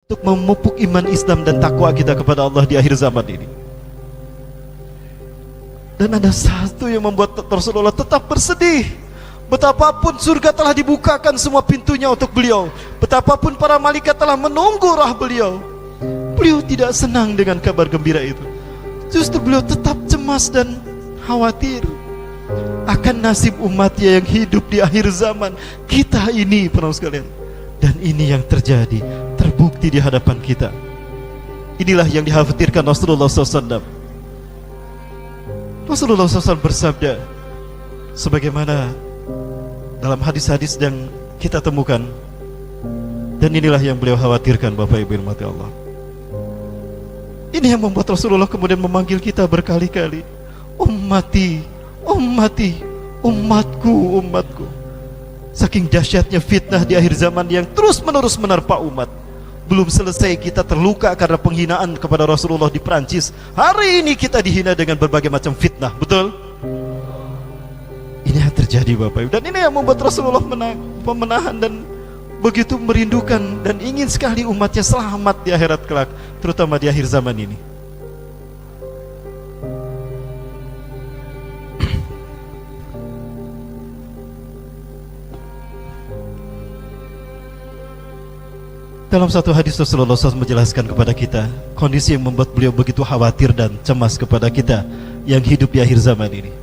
untuk memupuk iman Islam dan takwa kita kepada Allah di akhir zaman ini. Dan ada satu yang membuat Rasulullah tetap bersedih. Betapapun surga telah dibukakan semua pintunya untuk beliau, betapapun para malaikat telah menunggu roh beliau, beliau tidak senang dengan kabar gembira itu. Justru beliau tetap cemas dan khawatir akan nasib umatnya yang hidup di akhir zaman kita ini, para sekalian. Dan ini yang terjadi, terbukti di hadapan kita. Inilah yang dikhawatirkan Rasulullah SAW. Rasulullah SAW bersabda, sebagaimana dalam hadis-hadis yang kita temukan, dan inilah yang beliau khawatirkan, Bapak Ibu rahmati Allah. Ini yang membuat Rasulullah kemudian memanggil kita berkali-kali, ummati, ummati, umatku, umatku. Saking dahsyatnya fitnah di akhir zaman yang terus-menerus menerpa umat. Belum selesai kita terluka karena penghinaan kepada Rasulullah di Perancis. Hari ini kita dihina dengan berbagai macam fitnah, betul? Ini yang terjadi, Bapak Ibu. Dan ini yang membuat Rasulullah menahan dan begitu merindukan dan ingin sekali umatnya selamat di akhirat kelak, terutama di akhir zaman ini. Dalam satu hadis Rasulullah SAW menjelaskan kepada kita kondisi yang membuat beliau begitu khawatir dan cemas kepada kita yang hidup di akhir zaman ini.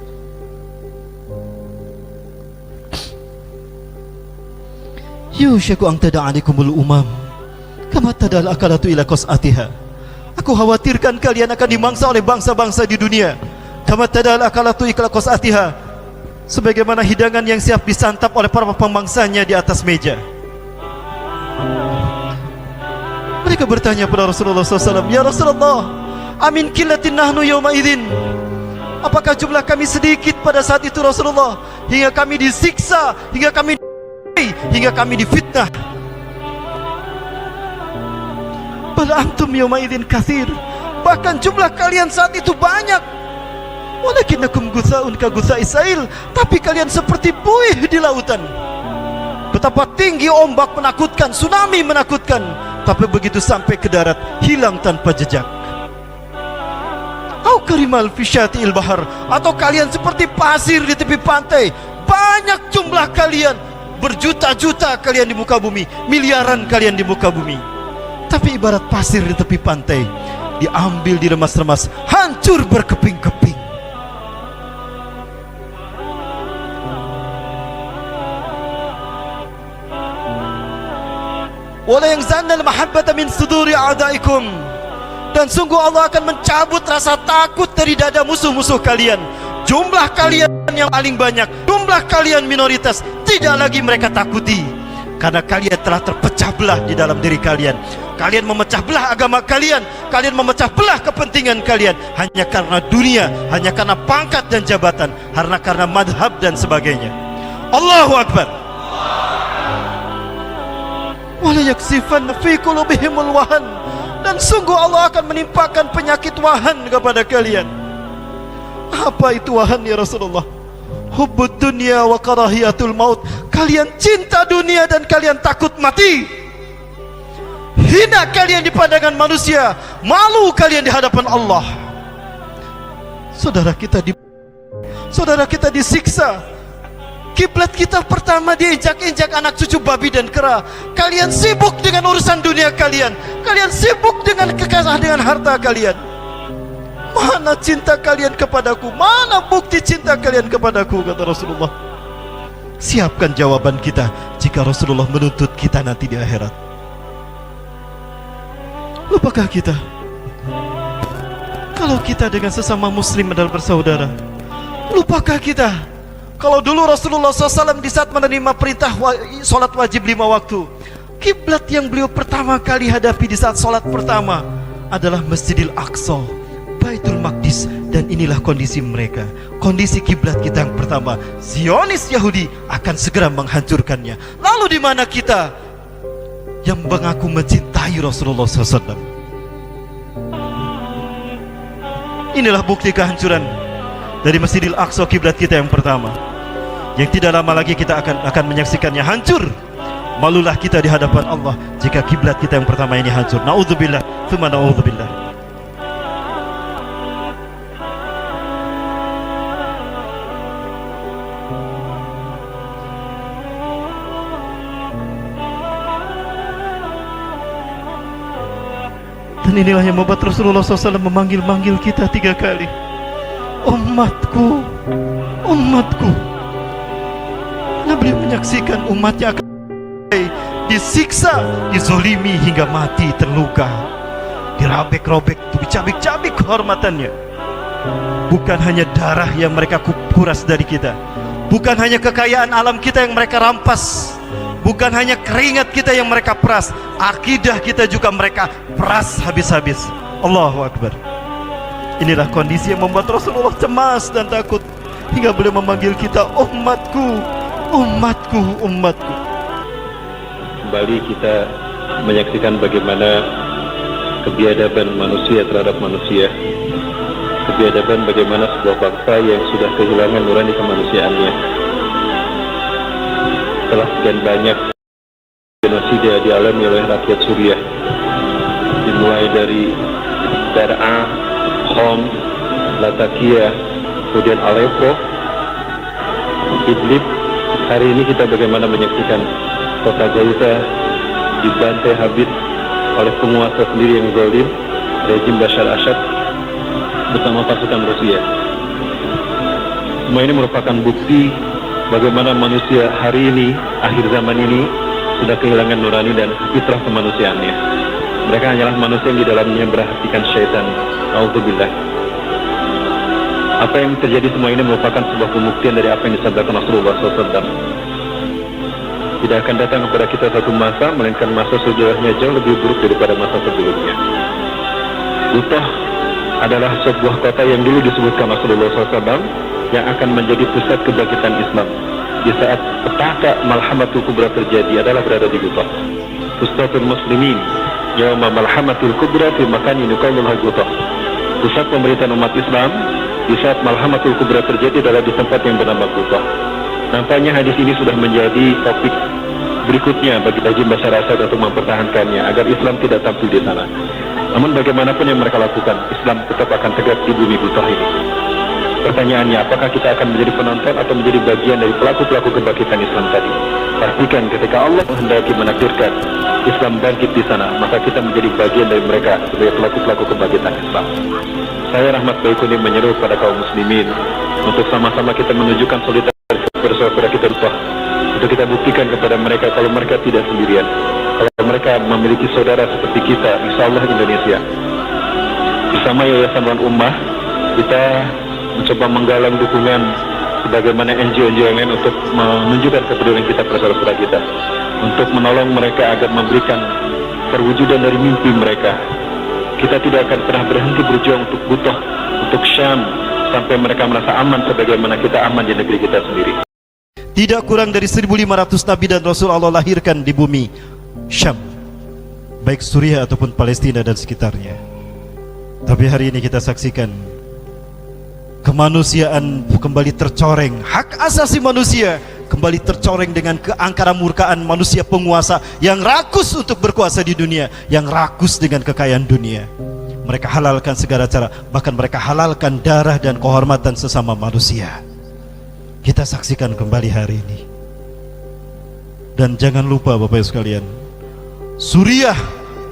Yushaku ang tada'anikumul umam kama tadal akalatu ila qas'atiha. Aku khawatirkan kalian akan dimangsa oleh bangsa-bangsa di dunia kama tadal akalatu ila qas'atiha, sebagaimana hidangan yang siap disantap oleh para pemangsanya di atas meja. Mereka bertanya kepada Rasulullah SAW, ya Rasulullah, amin killatin nahnu yawma idzin. Apakah jumlah kami sedikit pada saat itu Rasulullah, hingga kami disiksa, hingga kami difitnah? Bal antum yawma idzin katsir. Bahkan jumlah kalian saat itu banyak. Walakinnakum gutsa'un ka gutsa'is sail. Tapi kalian seperti buih di lautan. Betapa tinggi ombak menakutkan, tsunami menakutkan, tapi begitu sampai ke darat hilang tanpa jejak. Au karimal fisyati'il bahar, atau kalian seperti pasir di tepi pantai. Banyak jumlah kalian, berjuta-juta kalian di muka bumi, miliaran kalian di muka bumi, tapi ibarat pasir di tepi pantai, diambil diremas-remas, hancur berkeping-keping. Wala yanzalna al-mahabbata min suduri a'daikum, dan sungguh Allah akan mencabut rasa takut dari dada musuh-musuh kalian. Jumlah kalian yang paling banyak, jumlah kalian minoritas, tidak lagi mereka takuti, karena kalian telah terpecah belah di dalam diri kalian. Kalian memecah belah agama kalian, kalian memecah belah kepentingan kalian, hanya karena dunia, hanya karena pangkat dan jabatan, karena madhab dan sebagainya. Allahu Akbar. Wala yaksifanna fi qulubihimul wahan, dan sungguh Allah akan menimpakan penyakit wahan kepada kalian. Apa itu wahan ya Rasulullah? Hubbud dunya wa karahiyatul maut. Kalian cinta dunia dan kalian takut mati. Hina kalian di pandangan manusia, malu kalian di hadapan Allah. Saudara kita disiksa. Kiblat kita pertama diinjak-injak anak cucu babi dan kera. Kalian sibuk dengan urusan dunia kalian, kalian sibuk dengan kekayaan, dengan harta kalian. Mana cinta kalian kepadaku? Mana bukti cinta kalian kepadaku? Kata Rasulullah. Siapkan jawaban kita jika Rasulullah menuntut kita nanti di akhirat. Lupakah kita kalau kita dengan sesama muslim adalah bersaudara? Lupakah kita kalau dulu Rasulullah SAW di saat menerima perintah solat wajib 5 waktu, kiblat yang beliau pertama kali hadapi di saat solat pertama adalah Masjidil Aqsa, Baitul Maqdis. Dan inilah kondisi mereka, kondisi kiblat kita yang pertama. Zionis Yahudi akan segera menghancurkannya. Lalu di mana kita yang mengaku mencintai Rasulullah SAW? Inilah bukti kehancuran dari Masjidil Aqsa, kiblat kita yang pertama, yang tidak lama lagi kita akan menyaksikannya hancur Malulah kita di hadapan Allah jika kiblat kita yang pertama ini hancur. Naudzubillah, tsumma naudzubillah. Dan inilah yang membuat Rasulullah SAW memanggil-manggil kita 3 kali. Umatku, umatku. Karena beliau menyaksikan umatnya akan disiksa, dizolimi hingga mati, terluka, dirabek-robek, dicabik-cabik kehormatannya. Bukan hanya darah yang mereka kuras dari kita, bukan hanya kekayaan alam kita yang mereka rampas, bukan hanya keringat kita yang mereka peras, akidah kita juga mereka peras habis-habis. Allahu Akbar. Inilah kondisi yang membuat Rasulullah cemas dan takut hingga beliau memanggil kita umatku, umatku, umatku. Kembali kita menyaksikan bagaimana kebiadaban manusia terhadap manusia, kebiadaban bagaimana sebuah bangsa yang sudah kehilangan nurani kemanusiaannya. Telah sekian banyak genosida dialami oleh rakyat Suriah, dimulai dari Dar'a, Homs, Latakia, kemudian Aleppo, Idlib. Hari ini kita bagaimana menyaksikan kota Gaza dibantai habis oleh penguasa sendiri yang zalim, rezim Bashar Assad bersama pasukan Rusia. Semua ini merupakan bukti bagaimana manusia hari ini, akhir zaman ini, sudah kehilangan nurani dan fitrah kemanusiaannya. Mereka hanyalah manusia yang di dalamnya berhatikan syaitan. Auzubillah. Apa yang terjadi semua ini merupakan sebuah pembuktian dari apa yang disabdakan Rasulullah SAW. Tidak akan datang kepada kita satu masa, melainkan masa sejauhnya jauh lebih buruk daripada masa sebelumnya. Butah adalah sebuah kota yang dulu disebutkan Rasulullah SAW yang akan menjadi pusat kebangkitan Islam. Di saat petaka Malhamatul Kubra terjadi adalah berada di Butah. Pustatul Muslimin Yawma Malhamatul Kubra fi makani nuqallul Butah. Pusat pemerintahan umat Islam di saat Malhamatul Kubra terjadi adalah di tempat yang bernama Butah. Nampaknya hadis ini sudah menjadi topik berikutnya bagi rezim Bashar Assad untuk mempertahankannya agar Islam tidak tampil di sana. Namun bagaimanapun yang mereka lakukan, Islam tetap akan tegak di bumi Butah ini. Pertanyaannya, apakah kita akan menjadi penonton atau menjadi bagian dari pelaku-pelaku kebangkitan Islam tadi? Pastikan ketika Allah menghendaki menakdirkan Islam bangkit di sana, maka kita menjadi bagian dari mereka sebagai pelaku-pelaku kebangkitan Islam. Saya Rahmat Baikuni menyeru pada kaum muslimin untuk sama-sama kita menunjukkan solidaritas kepada kita untuk kita buktikan kepada mereka kalau mereka tidak sendirian, kalau mereka memiliki saudara seperti kita, insya Allah Indonesia. Bersama Yayasan Wan Ummah kita mencoba menggalang dukungan sebagaimana NGO-NGO yang lain untuk menunjukkan kepedulian kita pada saudara kita, untuk menolong mereka agar memberikan perwujudan dari mimpi mereka. Kita tidak akan pernah berhenti berjuang untuk Butah, untuk Syam, sampai mereka merasa aman sebagaimana kita aman di negeri kita sendiri. Tidak kurang dari 1500 Nabi dan Rasul Allah lahirkan di bumi Syam, baik Suriah ataupun Palestina dan sekitarnya. Tapi hari ini kita saksikan kemanusiaan kembali tercoreng, hak asasi manusia kembali tercoreng dengan keangkaran murkaan manusia penguasa yang rakus untuk berkuasa di dunia, yang rakus dengan kekayaan dunia. Mereka halalkan segala cara, bahkan mereka halalkan darah dan kehormatan sesama manusia. Kita saksikan kembali hari ini. Dan jangan lupa Bapak Ibu sekalian, Suriah,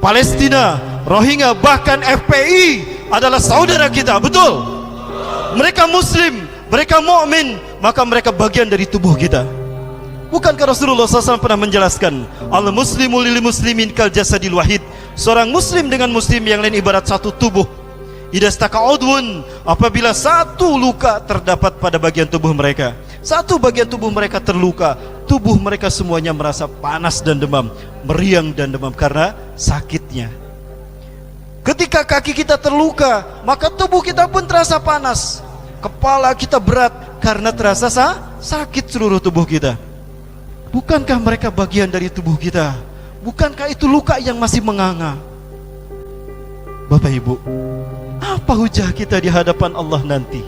Palestina, Rohingya, bahkan FPI adalah saudara kita, betul? Mereka muslim, mereka mukmin, maka mereka bagian dari tubuh kita. Bukankah Rasulullah SAW pernah menjelaskan, al-muslimu lil muslimin kal jasadil wahid, seorang muslim dengan muslim yang lain ibarat satu tubuh. Idza staka udwun, apabila satu luka terdapat pada bagian tubuh mereka, satu bagian tubuh mereka terluka, tubuh mereka semuanya merasa panas dan demam, meriang dan demam karena sakitnya. Ketika kaki kita terluka, maka tubuh kita pun terasa panas. Kepala kita berat karena terasa sakit seluruh tubuh kita. Bukankah mereka bagian dari tubuh kita? Bukankah itu luka yang masih menganga? Bapak Ibu, apa hujah kita di hadapan Allah nanti?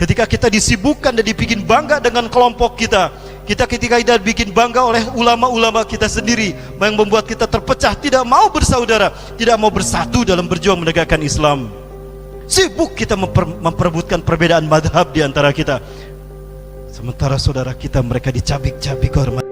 Ketika kita disibukkan dan dibikin bangga dengan kelompok kita, Kita ketika tidak bikin bangga oleh ulama-ulama kita sendiri yang membuat kita terpecah, tidak mau bersaudara, tidak mau bersatu dalam berjuang menegakkan Islam. Sibuk kita memperebutkan perbedaan madhab di antara kita, sementara saudara kita mereka dicabik-cabik hormat.